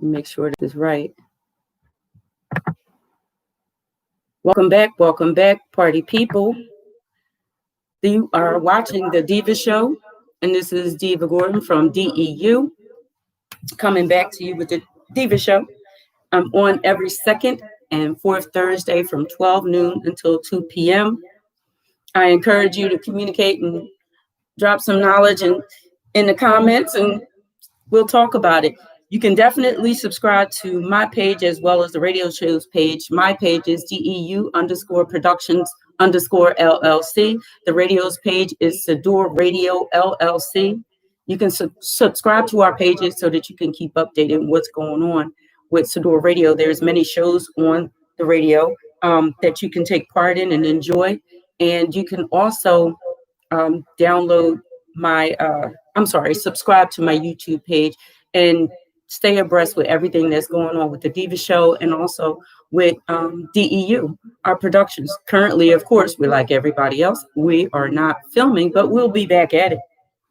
Make sure this is right. Welcome back, party people. You are watching the Deeva Show, and this is Deeva Gordon from DEU, coming back to you with the Deeva Show. I'm on every second and fourth Thursday from 12 noon until 2 p.m. I encourage you to communicate and drop some knowledge in the comments, and we'll talk about it. You can definitely subscribe to my page as well as the radio show's page. My page is DEU_productions_LLC. The radio's page is Sador Radio LLC. You can subscribe to our pages so that you can keep updated on what's going on with Sador Radio. There's many shows on the radio that you can take part in and enjoy. And you can also download my, subscribe to my YouTube page and stay abreast with everything that's going on with the Deeva Show and also with DEU, our productions. Currently, of course, we're like everybody else. We are not filming, but we'll be back at it.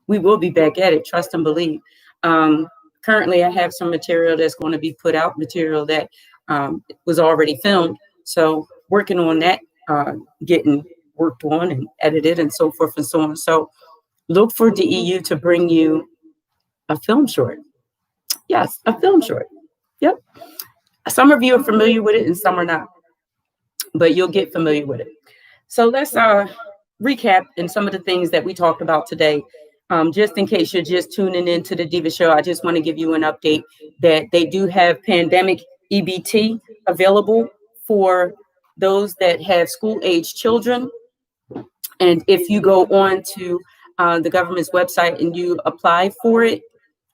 We will be back at it, trust and believe. Currently, I have some material that's going to be put out, material that was already filmed. So working on that, getting worked on and edited and so forth and so on. So look for DEU to bring you a film short. Yes, a film short. Yep. Some of you are familiar with it and some are not, but you'll get familiar with it. So let's recap in some of the things that we talked about today. Just in case you're just tuning into the Deeva Show, I just want to give you an update that they do have pandemic EBT available for those that have school-age children. And if you go on to the government's website and you apply for it,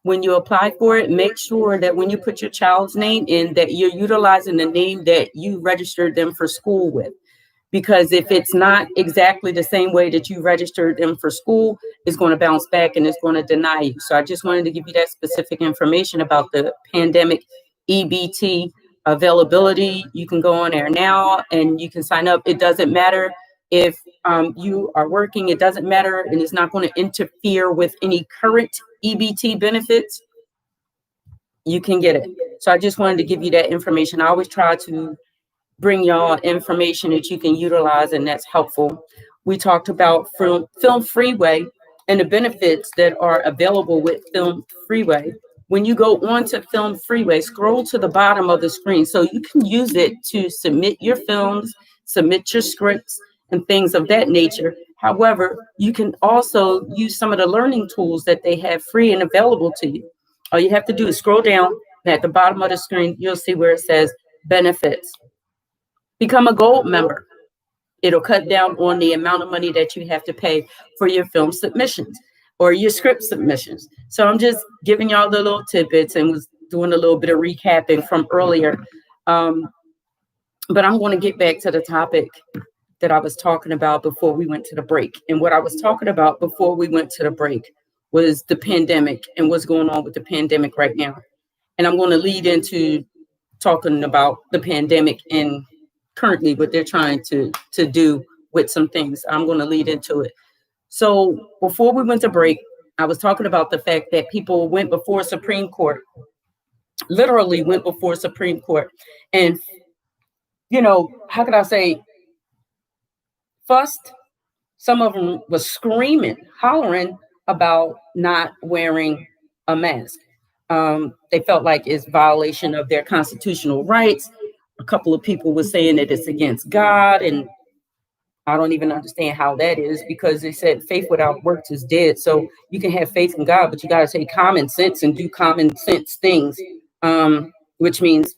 when you apply for it, make sure that when you put your child's name in, that you're utilizing the name that you registered them for school with. Because if it's not exactly the same way that you registered them for school, it's going to bounce back and it's going to deny you. So I just wanted to give you that specific information about the pandemic EBT availability. You can go on there now and you can sign up. It doesn't matter if you are working, it doesn't matter, and it's not going to interfere with any current EBT benefits. You can get it. So I just wanted to give you that information. I always try to bring y'all information that you can utilize and that's helpful. We talked about Film Freeway and the benefits that are available with Film Freeway. When you go on to Film Freeway, scroll to the bottom of the screen so you can use it to submit your films, submit your scripts, and things of that nature. However, you can also use some of the learning tools that they have free and available to you. All you have to do is scroll down, and at the bottom of the screen, you'll see where it says benefits. Become a gold member. It'll cut down on the amount of money that you have to pay for your film submissions or your script submissions. So I'm just giving y'all the little tidbits and was doing a little bit of recapping from earlier. But I'm going to get back to the topic that I was talking about before we went to the break. And what I was talking about before we went to the break was the pandemic and what's going on with the pandemic right now. And I'm going to lead into talking about the pandemic and currently what they're trying to do with some things. I'm going to lead into it. So before we went to break, I was talking about the fact that people went before Supreme Court, literally went before Supreme Court. And, you know, how could I say, fussed. Some of them was screaming, hollering about not wearing a mask. They felt like it's violation of their constitutional rights. A couple of people were saying that it's against God, and I don't even understand how that is, because they said faith without works is dead. So you can have faith in God, but you got to say common sense and do common sense things, which means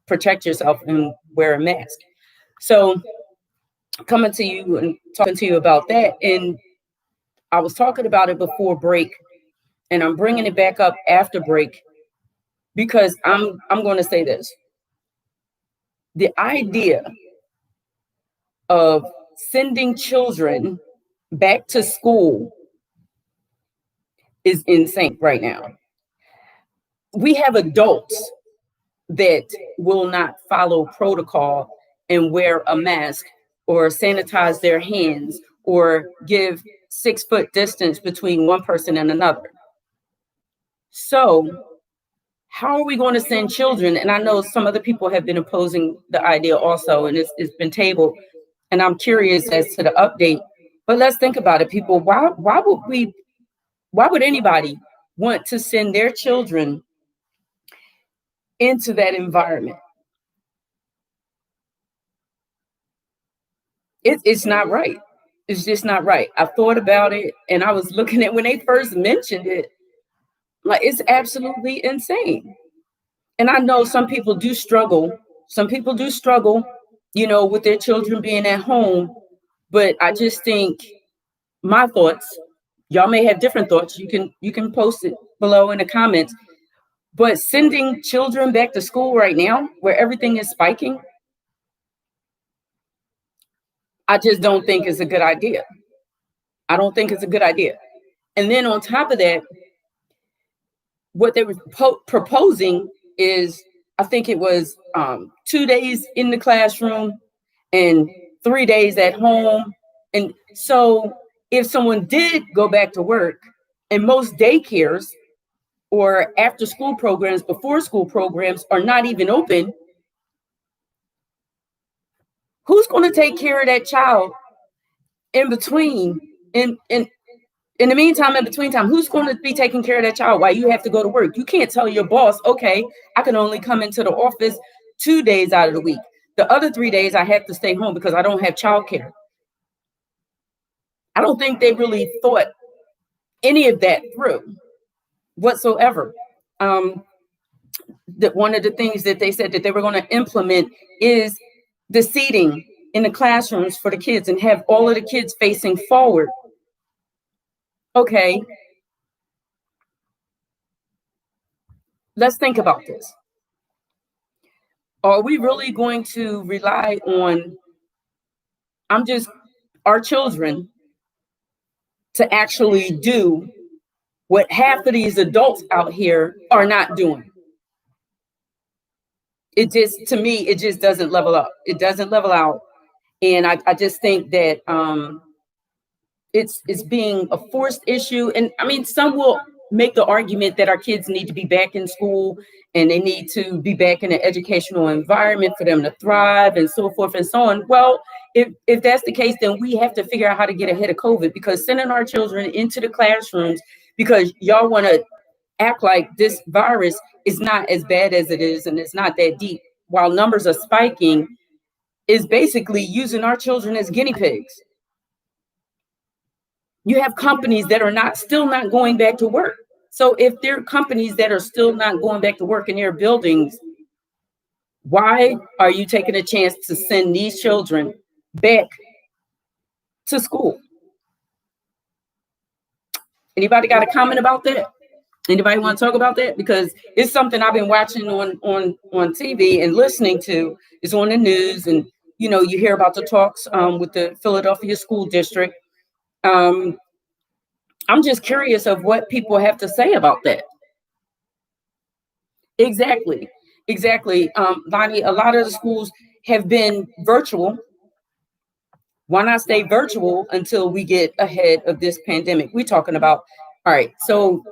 protect yourself and wear a mask. So coming to you and talking to you about that, and I was talking about it before break, and I'm bringing it back up after break because I'm going to say this. The idea of sending children back to school is insane right now. We have adults that will not follow protocol and wear a mask or sanitize their hands or give 6 foot distance between one person and another. So how are we going to send children? And I know some other people have been opposing the idea also, and it's been tabled. And I'm curious as to the update. But let's think about it, people. Why would anybody want to send their children into that environment? It's not right. It's just not right. I thought about it, and I was looking at when they first mentioned it, like it's absolutely insane. And I know some people do struggle. Some people do struggle, with their children being at home. But I just think my thoughts, y'all may have different thoughts. You can post it below in the comments. But sending children back to school right now, where everything is spiking, I just don't think it's a good idea. I don't think it's a good idea. And then on top of that, what they were proposing is, I think it was 2 days in the classroom and 3 days at home. And so if someone did go back to work, and most daycares or after school programs, before school programs are not even open, who's going to take care of that child in between? In the meantime, in between time, who's going to be taking care of that child while you have to go to work? You can't tell your boss, okay, I can only come into the office 2 days out of the week. The other 3 days I have to stay home because I don't have childcare. I don't think they really thought any of that through whatsoever. That one of the things that they said that they were going to implement is the seating in the classrooms for the kids and have all of the kids facing forward. Okay, let's think about this. Are we really going to rely on our children to actually do what half of these adults out here are not doing? To me, it just doesn't level up. It doesn't level out. And I just think that it's being a forced issue. And I mean, some will make the argument that our kids need to be back in school and they need to be back in an educational environment for them to thrive and so forth and so on. Well, if that's the case, then we have to figure out how to get ahead of COVID, because sending our children into the classrooms because y'all want to act like this virus is not as bad as it is and it's not that deep while numbers are spiking is basically using our children as guinea pigs. You have companies that are still not going back to work. So if there are companies that are still not going back to work in their buildings, why are you taking a chance to send these children back to school? Anybody got a comment about that? Anybody want to talk about that? Because it's something I've been watching on TV and listening to. It's on the news, and you hear about the talks with the Philadelphia school district. I'm just curious of what people have to say about that. Exactly. Lonnie, a lot of the schools have been virtual. Why not stay virtual until we get ahead of this pandemic? We're talking about, all right, so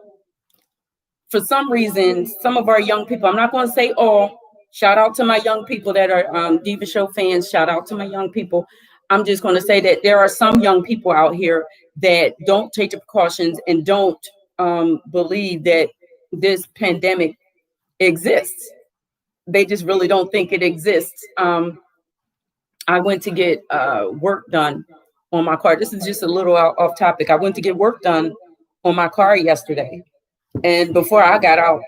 for some reason, some of our young people, I'm not going to say all, shout out to my young people that are Deeva Show fans, shout out to my young people. I'm just going to say that there are some young people out here that don't take the precautions and don't believe that this pandemic exists. They just really don't think it exists. I went to get work done on my car. This is just a little off topic. I went to get work done on my car yesterday. And before I got out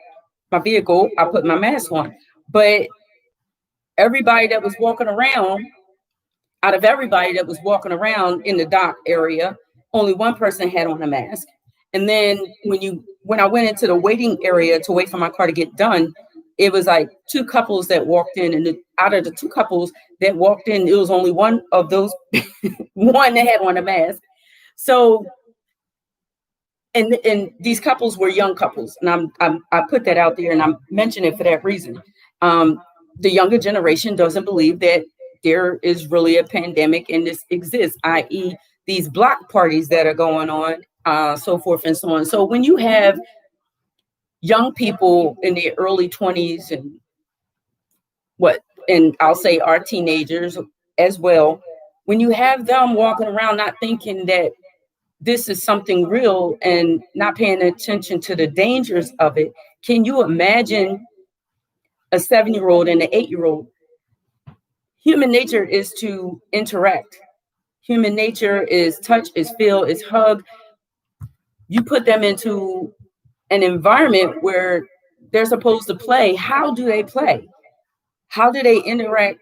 my vehicle, I put my mask on. But everybody that was walking around, out of everybody that was walking around in the dock area, only one person had on a mask. And then when I went into the waiting area to wait for my car to get done, it was like two couples that walked in, and out of the two couples that walked in, it was only one of those one that had on a mask. So, and these couples were young couples, and I put that out there, and I'm mentioning it for that reason. The younger generation doesn't believe that there is really a pandemic and this exists, i.e., these block parties that are going on, so forth and so on. So when you have young people in their early 20s and I'll say our teenagers as well, when you have them walking around not thinking that this is something real and not paying attention to the dangers of it, can you imagine a 7-year-old and an 8-year-old? Human nature is to interact. Human nature is touch, is feel, is hug. You put them into an environment where they're supposed to play. How do they play? How do they interact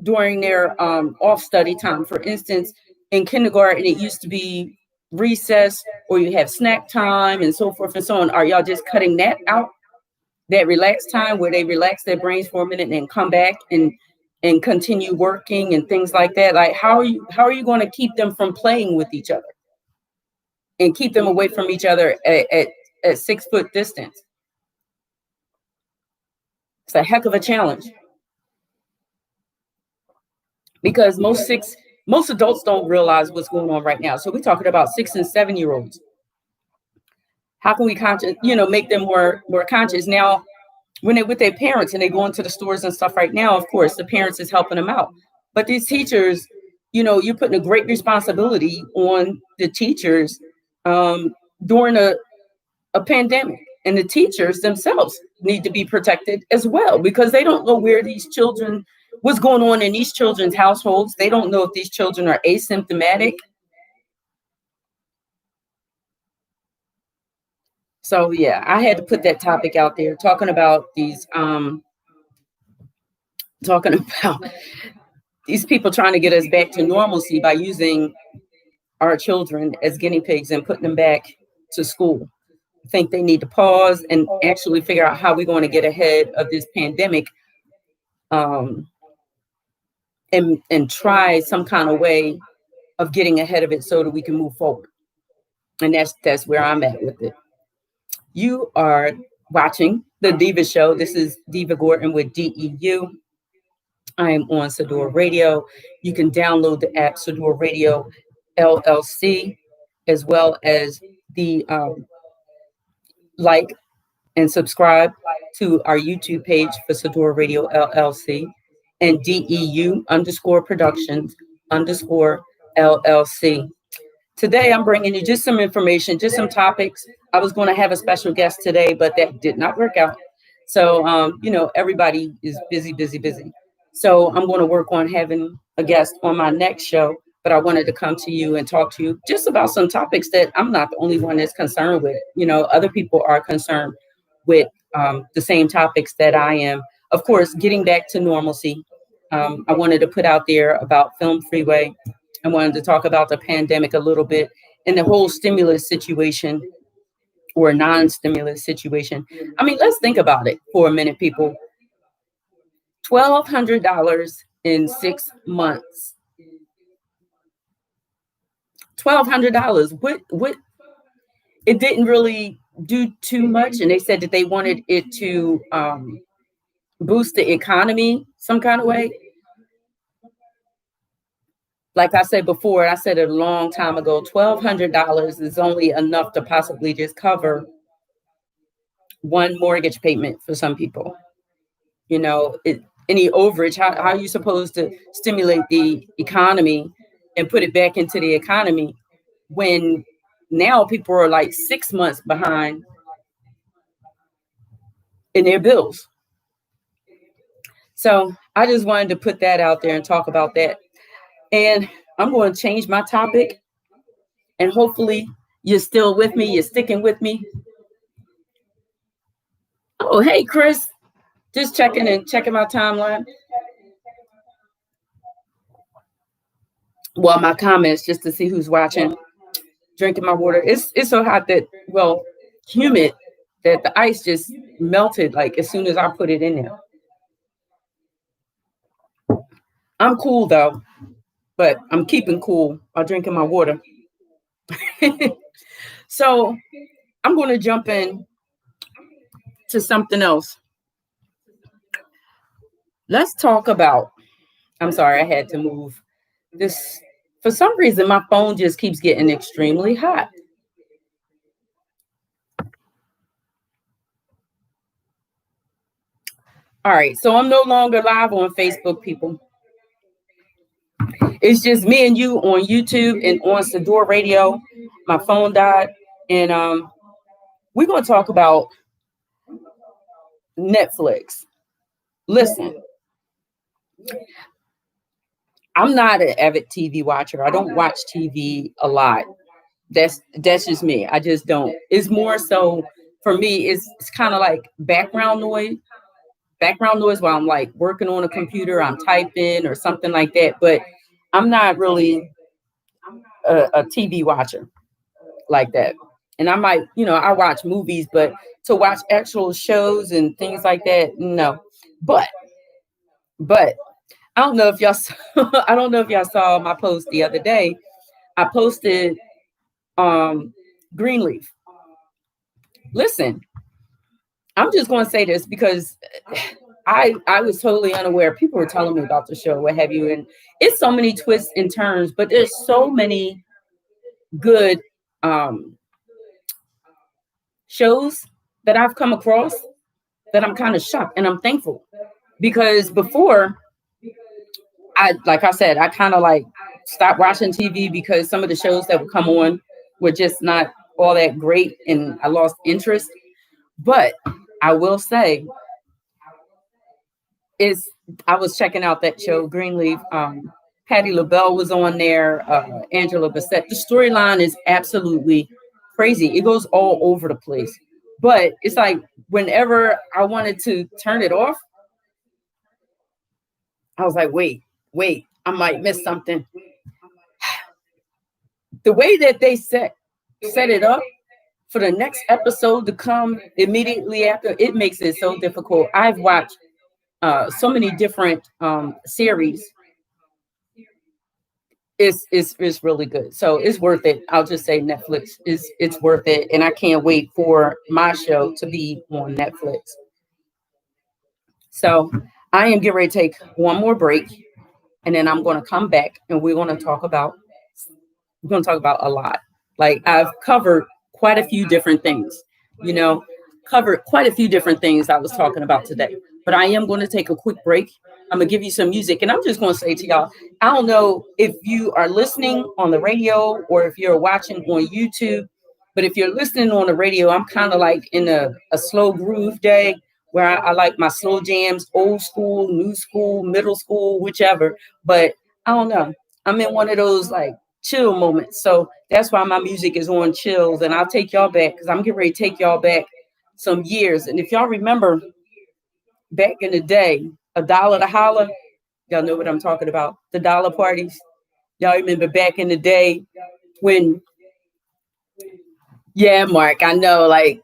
during their off study time? For instance, in kindergarten, it used to be recess, or you have snack time and so forth and so on. Are y'all just cutting that out? That relaxed time where they relax their brains for a minute and come back and continue working and things like that? Like, how are you going to keep them from playing with each other and keep them away from each other at 6 foot distance? It's a heck of a challenge, because most adults don't realize what's going on right now. So we're talking about 6 and 7-year-olds. How can we make them more conscious? Now, when they're with their parents and they go into the stores and stuff right now, of course, the parents is helping them out. But these teachers, you're putting a great responsibility on the teachers during a pandemic. And the teachers themselves need to be protected as well, because they don't know what's going on in these children's households. They don't know if these children are asymptomatic. So yeah, I had to put that topic out there, talking about these people trying to get us back to normalcy by using our children as guinea pigs and putting them back to school. I think they need to pause and actually figure out how we're going to get ahead of this pandemic, and try some kind of way of getting ahead of it so that we can move forward. And that's where I'm at with it. You are watching the Deeva Show. This is Deeva Gordon with DEU. I am on Sador Radio. You can download the app Sador Radio LLC, as well as the like and subscribe to our YouTube page for Sador Radio LLC and DEU_productions_LLC. Today, I'm bringing you just some information, just some topics. I was going to have a special guest today, but that did not work out. So, everybody is busy. So I'm going to work on having a guest on my next show, but I wanted to come to you and talk to you just about some topics that I'm not the only one that's concerned with. Other people are concerned with the same topics that I am. Of course, getting back to normalcy. I wanted to put out there about Film Freeway. I wanted to talk about the pandemic a little bit and the whole stimulus situation or non-stimulus situation. I mean, let's think about it for a minute, people. $1,200 in 6 months. $1,200. What? It didn't really do too much, and they said that they wanted it to boost the economy some kind of way. Like I said before, I said it a long time ago, $1,200 is only enough to possibly just cover one mortgage payment for some people. Any overage, how are you supposed to stimulate the economy and put it back into the economy when now people are like 6 months behind in their bills? So I just wanted to put that out there and talk about that. And I'm going to change my topic, and hopefully you're still with me. You're sticking with me. Oh, hey, Chris, just checking my timeline. Well, my comments just to see who's watching. Drinking my water. It's so hot humid that the ice just melted like as soon as I put it in there. I'm cool though, but I'm keeping cool while drinking my water. So I'm going to jump in to something else. Let's talk about, I'm sorry, I had to move this. For some reason, my phone just keeps getting extremely hot. All right, so I'm no longer live on Facebook, people. It's just me and you on YouTube and on Sador Radio. My phone died, and we're gonna talk about Netflix. Listen, I'm not an avid TV watcher. I don't watch TV a lot. That's just me. I just don't. It's more so for me. It's kind of like background noise. Background noise while I'm like working on a computer, I'm typing or something like that. But I'm not really a TV watcher like that. And I might, I watch movies, but to watch actual shows and things like that, no. But but I don't know if y'all saw, I don't know if y'all saw my post the other day. I posted Greenleaf. Listen, I'm just going to say this because I was totally unaware. People were telling me about the show, what have you, and it's so many twists and turns, but there's so many good shows that I've come across that I'm kind of shocked and I'm thankful because before like I said, I kind of like stopped watching TV because some of the shows that would come on were just not all that great and I lost interest. But I will say I was checking out that show, Greenleaf. Patti LaBelle was on there, Angela Bassett. The storyline is absolutely crazy. It goes all over the place. But it's like whenever I wanted to turn it off, I was like, wait, I might miss something. The way that they set it up for the next episode to come immediately after, it makes it so difficult. I've watched so many different series. It's really good. So it's worth it. I'll just say Netflix it's worth it. And I can't wait for my show to be on Netflix. So I am getting ready to take one more break and then I'm going to come back and we're going to talk about a lot. Like I've covered quite a few different things, covered quite a few different things I was talking about today. But I am going to take a quick break. I'm going to give you some music. And I'm just going to say to y'all, I don't know if you are listening on the radio or if you're watching on YouTube. But if you're listening on the radio, I'm kind of like in a slow groove day where I like my slow jams, old school, new school, middle school, whichever. But I don't know. I'm in one of those like chill moments. So that's why my music is on chills. And I'll take y'all back because I'm getting ready to take y'all back some years. And if y'all remember back in the day, $1 to holler, y'all know what I'm talking about. The dollar parties. Y'all remember back in the day when, yeah, Mark, I know, like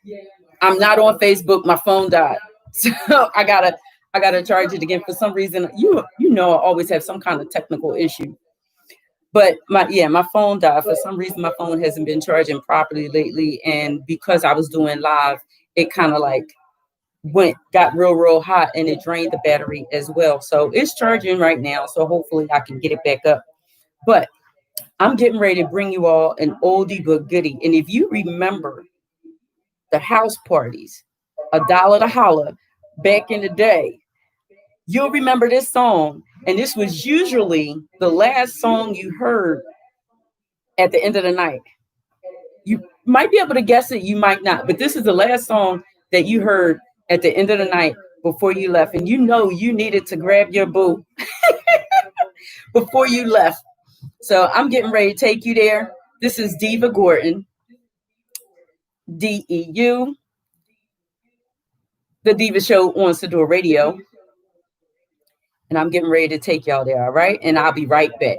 I'm not on Facebook, my phone died. So I gotta charge it again. For some reason, I always have some kind of technical issue. But my phone died. For some reason, my phone hasn't been charging properly lately. And because I was doing live, it kind of like got real hot and it drained the battery as well. So it's charging right now. So hopefully I can get it back up. But I'm getting ready to bring you all an oldie but goodie. And if you remember the house parties, $1 to holler back in the day, you'll remember this song. And this was usually the last song you heard at the end of the night. You might be able to guess it, you might not, but this is the last song that you heard at the end of the night before you left. And you needed to grab your boo before you left. So I'm getting ready to take you there. This is Deeva Gordon, DEU, the Deeva Show on Sador Radio. And I'm getting ready to take y'all there, all right? And I'll be right back.